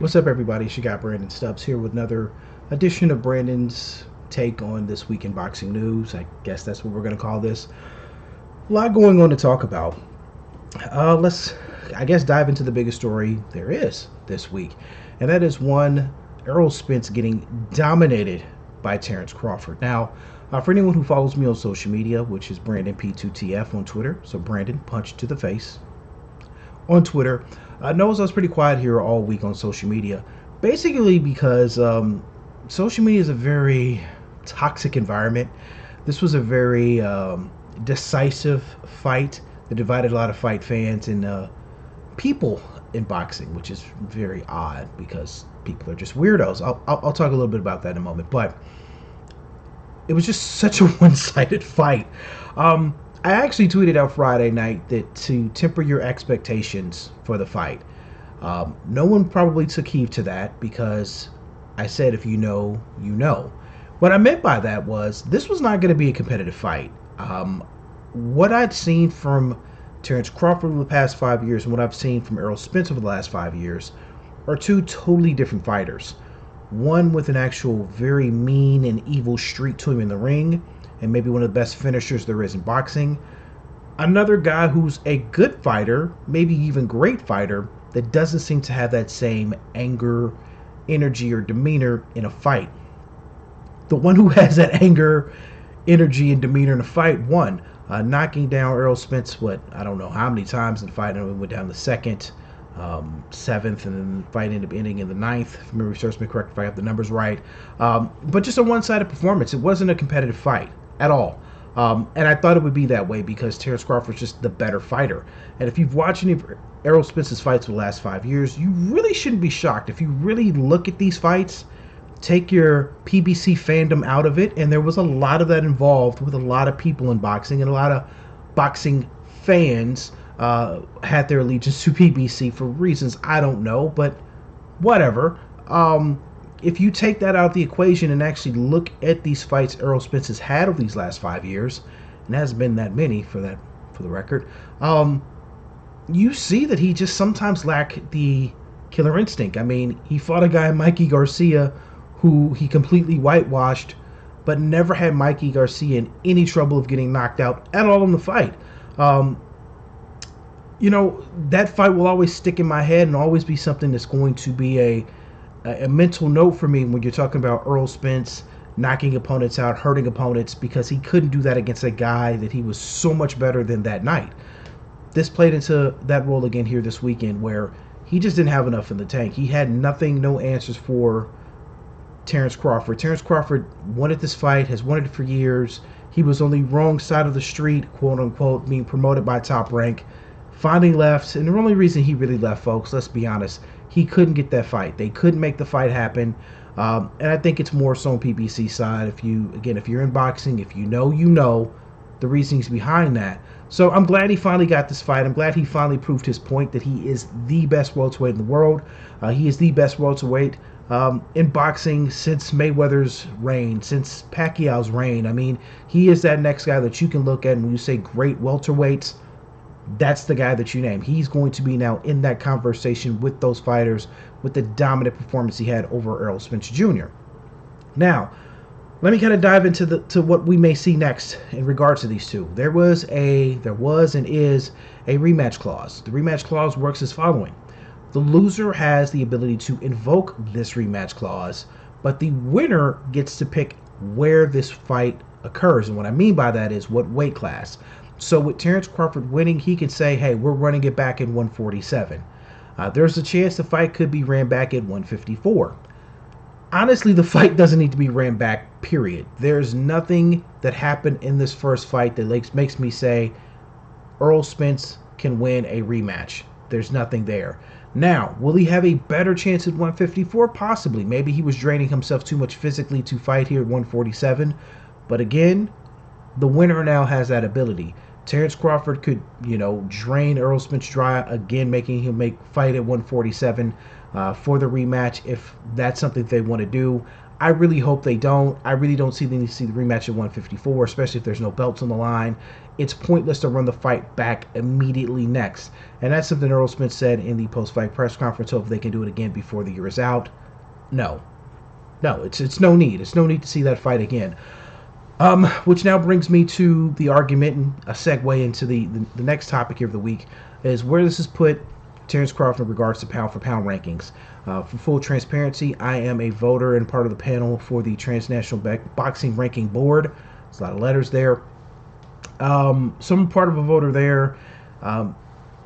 What's up, everybody? It's your guy Brandon Stubbs here with another edition of Brandon's take on this week in boxing news. I guess that's what we're going to call this. A lot going on to talk about. Let's, I guess, dive into the biggest story there is this week, and that is one Errol Spence getting dominated by Terrence Crawford. Now, for anyone who follows me on social media, which is Brandon P2TF on Twitter, so Brandon Punch to the Face on Twitter. Knows I was pretty quiet here all week on social media, basically because social media is a very toxic environment. This was a very decisive fight that divided a lot of fight fans and people in boxing, which is very odd because people are just weirdos. I'll talk a little bit about that in a moment, but it was just such a one-sided fight. I actually tweeted out Friday night that to temper your expectations for the fight. No one probably took heed to that because I said if you know, you know. What I meant by that was this was not going to be a competitive fight. What I'd seen from Terrence Crawford over the past 5 years and what I've seen from Errol Spence over the last 5 years are two totally different fighters. One with an actual very mean and evil streak to him in the ring, and maybe one of the best finishers there is in boxing. Another guy who's a good fighter, maybe even great fighter, that doesn't seem to have that same anger, energy, or demeanor in a fight. The one who has that anger, energy, and demeanor in a fight won, knocking down Errol Spence, I don't know how many times in the fight, and it went down the second, seventh, and then the fight ended up ending in the ninth. If memory serves me correct, if I have the numbers right. But just a one-sided performance. It wasn't a competitive fight at all. And I thought it would be that way because Terrence Crawford's just the better fighter. And if you've watched any of Errol Spence's fights for the last 5 years, you really shouldn't be shocked. If you really look at these fights, take your PBC fandom out of it, and there was a lot of that involved with a lot of people in boxing, and a lot of boxing fans had their allegiance to PBC for reasons I don't know, but whatever. If you take that out of the equation and actually look at these fights Errol Spence has had over these last 5 years, and hasn't been that many for the record, you see that he just sometimes lacked the killer instinct. I mean, he fought a guy, Mikey Garcia, who he completely whitewashed, but never had Mikey Garcia in any trouble of getting knocked out at all in the fight. That fight will always stick in my head and always be something that's going to be a mental note for me when you're talking about Errol Spence knocking opponents out, hurting opponents, because he couldn't do that against a guy that he was so much better than that night. This played into that role again here this weekend where he just didn't have enough in the tank. He had nothing, no answers for Terrence Crawford. Terrence Crawford wanted this fight, has wanted it for years. He was on the wrong side of the street, quote unquote, being promoted by Top Rank. Finally left, and the only reason he really left, folks, let's be honest, he couldn't get that fight. They couldn't make the fight happen, and I think it's more so on PBC side. If you're in boxing, if you know, you know the reasons behind that. So I'm glad he finally got this fight. I'm glad he finally proved his point that he is the best welterweight in the world. He is the best welterweight in boxing since Mayweather's reign, since Pacquiao's reign. I mean, he is that next guy that you can look at and when you say great welterweights, that's the guy that you name. He's going to be now in that conversation with those fighters with the dominant performance he had over Errol Spence Jr. Now, let me kind of dive into to what we may see next in regards to these two. There was and is a rematch clause. The rematch clause works as following. The loser has the ability to invoke this rematch clause, but the winner gets to pick where this fight occurs. And what I mean by that is what weight class. So with Terrence Crawford winning, he can say, hey, we're running it back in 147. There's a chance the fight could be ran back at 154. Honestly, the fight doesn't need to be ran back, period. There's nothing that happened in this first fight that makes me say Errol Spence can win a rematch. There's nothing there. Now, will he have a better chance at 154? Possibly. Maybe he was draining himself too much physically to fight here at 147. But again, the winner now has that ability. Terrence Crawford could, drain Errol Spence dry again, making him fight at 147 for the rematch if that's something they want to do. I really hope they don't. I really don't see the need to see the rematch at 154, especially if there's no belts on the line. It's pointless to run the fight back immediately next. And that's something Earl Spence said in the post-fight press conference. Hope they can do it again before the year is out. No. No, it's no need. It's no need to see that fight again. Which now brings me to the argument and a segue into the next topic here of the week is where this has put Terence Crawford in regards to pound for pound rankings. For full transparency, I am a voter and part of the panel for the Transnational Boxing Ranking Board. There's a lot of letters there. So I'm part of a voter there.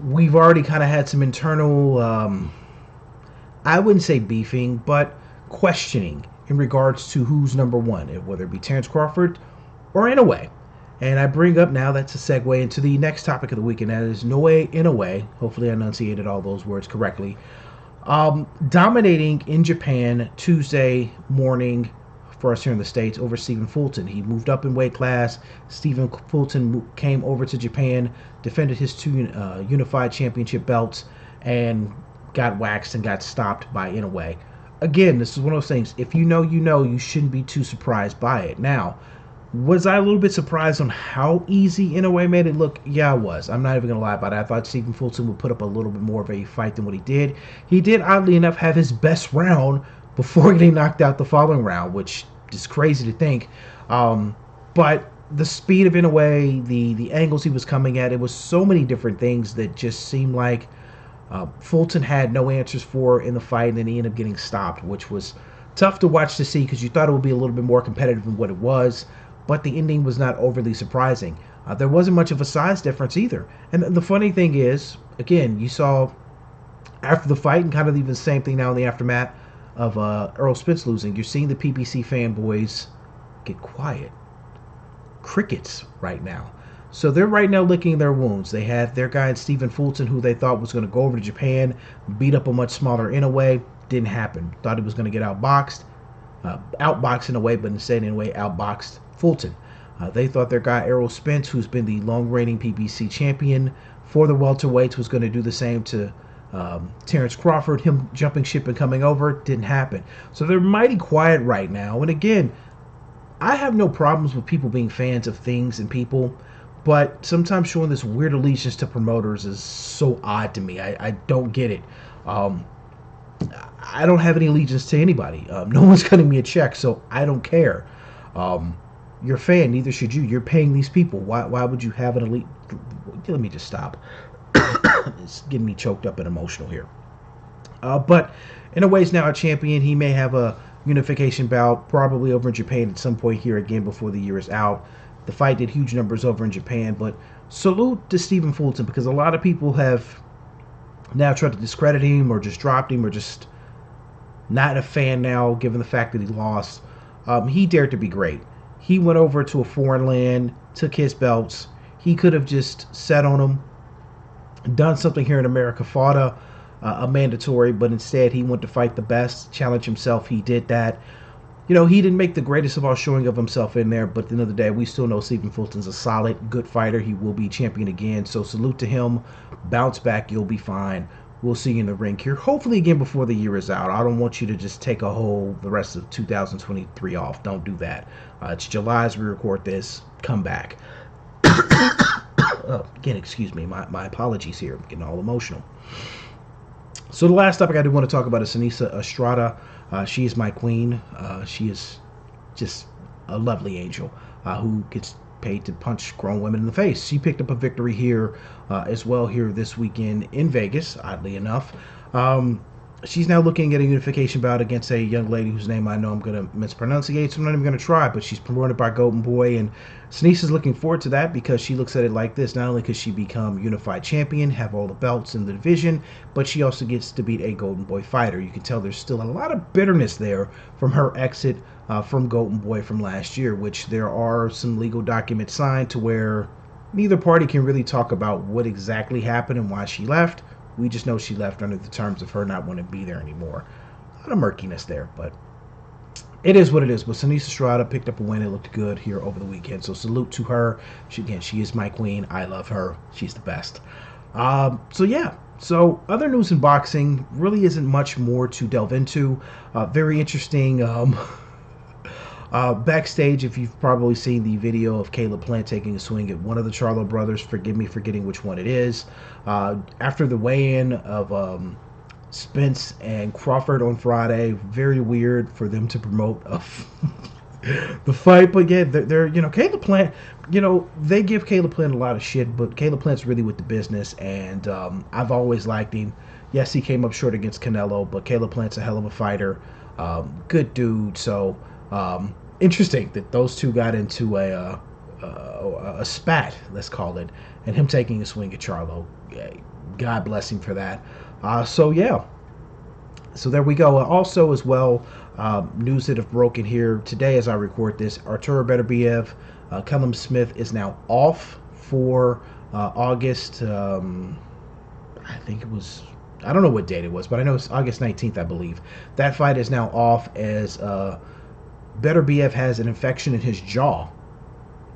We've already kind of had some internal, I wouldn't say beefing, but questioning in regards to who's number one, whether it be Terence Crawford or Inoue. And I bring up now, that's a segue into the next topic of the week, and that is Inoue. Hopefully I enunciated all those words correctly. Dominating in Japan Tuesday morning for us here in the States over Stephen Fulton. He moved up in weight class. Stephen Fulton came over to Japan, defended his two unified championship belts, and got waxed and got stopped by Inoue. Again, this is one of those things. If you know, you shouldn't be too surprised by it. Now, was I a little bit surprised on how easy Inoue made it look? Yeah, I was. I'm not even going to lie about it. I thought Stephen Fulton would put up a little bit more of a fight than what he did. He did, oddly enough, have his best round before getting knocked out the following round, which is crazy to think. But the speed of Inoue, the angles he was coming at, it was so many different things that just seemed like Fulton had no answers for in the fight, and then he ended up getting stopped, which was tough to watch to see because you thought it would be a little bit more competitive than what it was. But the ending was not overly surprising. There wasn't much of a size difference either. And the funny thing is, again, you saw after the fight, and kind of even the same thing now in the aftermath of Earl Spence losing, you're seeing the PBC fanboys get quiet. Crickets right now. So they're right now licking their wounds. They had their guy Stephen Fulton, who they thought was going to go over to Japan, beat up a much smaller Inoue. Didn't happen. Thought he was going to get outboxed in a way, but instead Inoue outboxed Fulton. They thought their guy Errol Spence, who's been the long-reigning PBC champion for the welterweights, was going to do the same to Terence Crawford. Him jumping ship and coming over didn't happen. So they're mighty quiet right now. And again, I have no problems with people being fans of things and people, but sometimes showing this weird allegiance to promoters is so odd to me. I don't get it. I don't have any allegiance to anybody. No one's cutting me a check, so I don't care. You're a fan, neither should you. You're paying these people. Why would you have an elite? Let me just stop. It's getting me choked up and emotional here. But Inoue's now a champion. He may have a unification bout probably over in Japan at some point here again before the year is out. The fight did huge numbers over in Japan, but salute to Stephen Fulton, because a lot of people have now tried to discredit him or just dropped him or just not a fan now given the fact that he lost. He dared to be great. He went over to a foreign land, took his belts. He could have just sat on them, done something here in America, fought a mandatory, but instead he went to fight the best, challenge himself. He did that. You know, he didn't make the greatest of all showing of himself in there, but at the end of the day, we still know Stephen Fulton's a solid, good fighter. He will be champion again, so salute to him. Bounce back, you'll be fine. We'll see you in the ring here, hopefully again before the year is out. I don't want you to just take the rest of 2023 off. Don't do that. It's July as we record this. Come back. Again, excuse me. My apologies here. I'm getting all emotional. So the last topic I do want to talk about is Seniesa Estrada. She is my queen. She is just a lovely angel who gets paid to punch grown women in the face. She picked up a victory here as well here this weekend in Vegas, oddly enough. She's now looking at a unification bout against a young lady whose name I know I'm going to mispronunciate, so I'm not even going to try, but she's promoted by Golden Boy, and Seniesa's looking forward to that because she looks at it like this. Not only could she become unified champion, have all the belts in the division, but she also gets to beat a Golden Boy fighter. You can tell there's still a lot of bitterness there from her exit from Golden Boy from last year, which there are some legal documents signed to where neither party can really talk about what exactly happened and why she left. We just know she left under the terms of her not wanting to be there anymore. A lot of murkiness there, but it is what it is. But Seniesa Estrada picked up a win. It looked good here over the weekend. So salute to her. She is my queen. I love her. She's the best. So other news in boxing really isn't much more to delve into. Very interesting Backstage, if you've probably seen the video of Caleb Plant taking a swing at one of the Charlo brothers, forgive me for getting which one it is. After the weigh-in of Spence and Crawford on Friday, very weird for them to promote the fight. But yeah, they're Caleb Plant. They give Caleb Plant a lot of shit, but Caleb Plant's really with the business, and I've always liked him. Yes, he came up short against Canelo, but Caleb Plant's a hell of a fighter. Good dude. So interesting that those two got into a spat, let's call it, and him taking a swing at Charlo. God bless him for that. So yeah, so there we go. Also, as well, news that have broken here today as I record this: Artur Beterbiev, Callum Smith is now off for August. I think it was. I don't know what date it was, but I know it's August 19th, I believe. That fight is now off as Beterbiev has an infection in his jaw.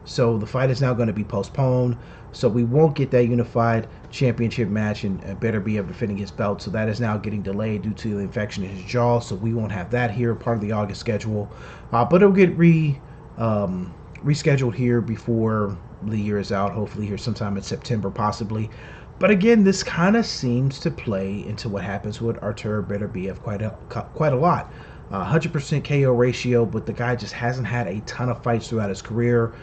So the fight is now going to be postponed. So we won't get that unified championship match and Beterbiev defending his belt. So that is now getting delayed due to the infection in his jaw. So we won't have that here, part of the August schedule. But it'll get rescheduled here before the year is out. Hopefully here sometime in September, possibly. But again, this kind of seems to play into what happens with Artur Beterbiev quite a lot. 100% KO ratio, but the guy just hasn't had a ton of fights throughout his career.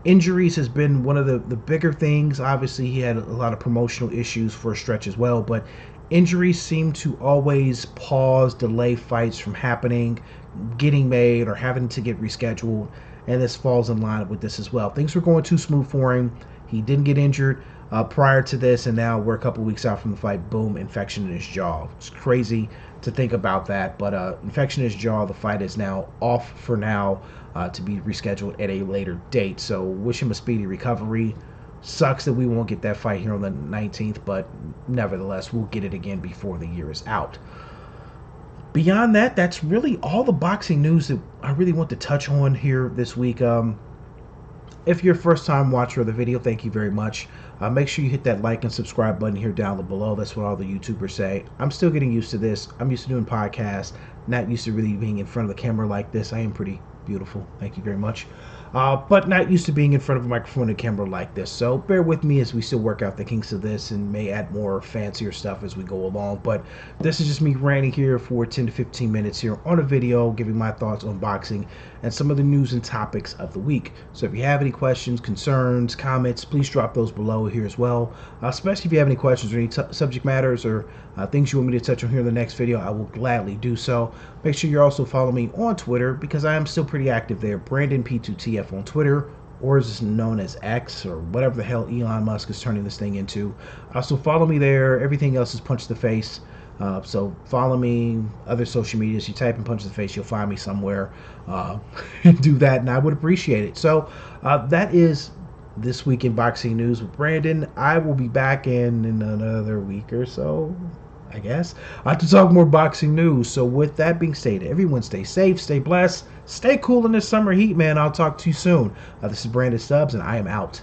Injuries has been one of the bigger things. Obviously, he had a lot of promotional issues for a stretch as well, but injuries seem to always pause, delay fights from happening, getting made, or having to get rescheduled, and this falls in line with this as well. Things were going too smooth for him. He didn't get injured prior to this, and now we're a couple weeks out from the fight. Boom, infection in his jaw. It's crazy to think about that, but infection in his jaw. The fight is now off for now to be rescheduled at a later date. So wish him a speedy recovery. Sucks that we won't get that fight here on the 19th, but nevertheless, we'll get it again before the year is out. Beyond that, that's really all the boxing news that I really want to touch on here this week. If you're a first-time watcher of the video, thank you very much. Make sure you hit that like and subscribe button here down below. That's what all the YouTubers say. I'm still getting used to this. I'm used to doing podcasts, not used to really being in front of the camera like this. I am pretty beautiful. Thank you very much. But not used to being in front of a microphone and camera like this. So bear with me as we still work out the kinks of this and may add more fancier stuff as we go along. But this is just me ranting here for 10 to 15 minutes here on a video, giving my thoughts on boxing and some of the news and topics of the week. So if you have any questions, concerns, comments, please drop those below here as well. Especially if you have any questions or any subject matters or things you want me to touch on here in the next video, I will gladly do so. Make sure you also follow me on Twitter because I am still pretty active there. Brandon P2TF on Twitter, or is known as X, or whatever the hell Elon Musk is turning this thing into. So follow me there. Everything else is Punch to the Face. So follow me, other social medias. You type in Punch to the Face, you'll find me somewhere. Do that, and I would appreciate it. So that is this week in boxing news with Brandon. I will be back in another week or so, I guess, to talk more boxing news. So with that being stated, everyone stay safe, stay blessed, stay cool in this summer heat, man. I'll talk to you soon. This is Brandon Stubbs, and I am out.